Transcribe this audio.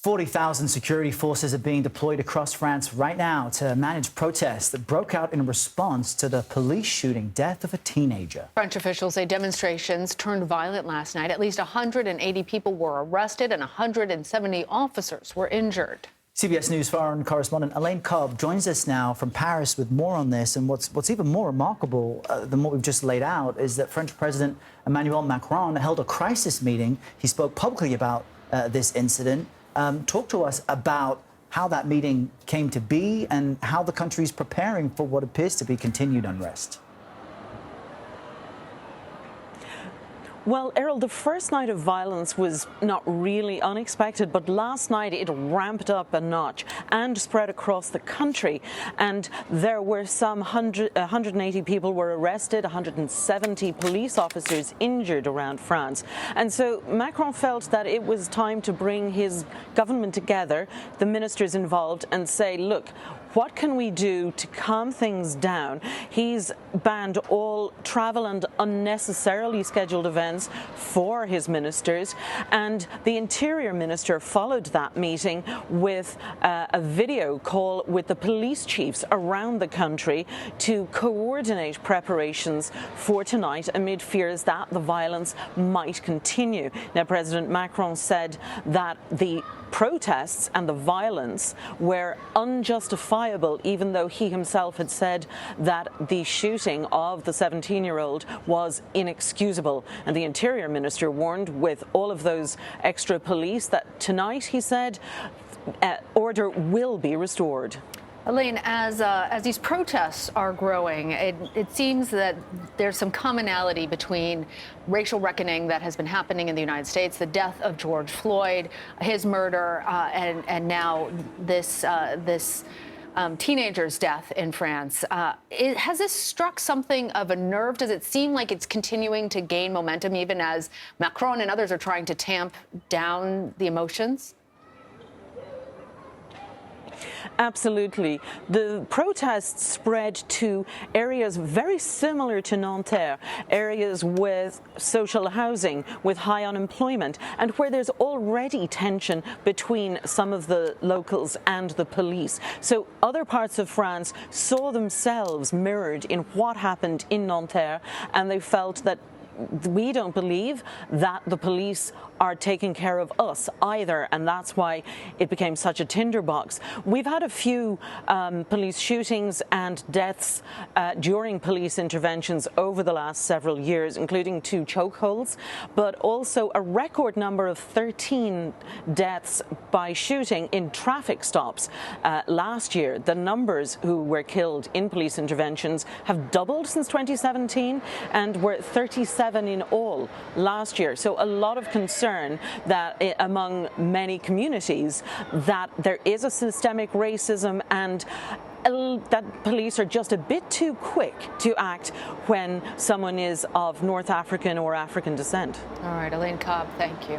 40,000 security forces are being deployed across France right now to manage protests that broke out in response to the police shooting death of a teenager. French officials say demonstrations turned violent last night. At least 180 people were arrested and 170 officers were injured. CBS News foreign correspondent Elaine Cobbe joins us now from Paris with more on this. And what's even more remarkable than what we've just laid out is that French President Emmanuel Macron held a crisis meeting. He spoke publicly about this incident. Talk to us about how that meeting came to be and how the country's preparing for what appears to be continued unrest. Well, Errol, the first night of violence was not really unexpected, but last night it ramped up a notch and spread across the country. And there were 180 people were arrested, 170 police officers injured around France. And so Macron felt that it was time to bring his government together, the ministers involved, and say, look, what can we do to calm things down? He's banned all travel and unnecessarily scheduled events for his ministers. And the Interior Minister followed that meeting with a video call with the police chiefs around the country to coordinate preparations for tonight amid fears that the violence might continue. Now, President Macron said that the protests and the violence were unjustifiable, even though he himself had said that the shooting of the 17-year-old was inexcusable. And the Interior Minister warned, with all of those extra police, that tonight, he said, order will be restored. Elaine, as these protests are growing, it seems that there's some commonality between racial reckoning that has been happening in the United States, the death of George Floyd, his murder, and now this teenager's death in France. Has this struck something of a nerve? Does it seem like it's continuing to gain momentum, even as Macron and others are trying to tamp down the emotions? Absolutely. The protests spread to areas very similar to Nanterre, areas with social housing, with high unemployment, and where there's already tension between some of the locals and the police. So other parts of France saw themselves mirrored in what happened in Nanterre, and they felt that we don't believe that the police are taking care of us either, and that's why it became such a tinderbox. We've had a few police shootings and deaths during police interventions over the last several years, including 2 chokeholds, but also a record number of 13 deaths by shooting in traffic stops. Last year, the numbers who were killed in police interventions have doubled since 2017 and were 37 in all last year. So a lot of concern that among many communities that there is a systemic racism and that police are just a bit too quick to act when someone is of North African or African descent. All right, Elaine Cobbe, thank you.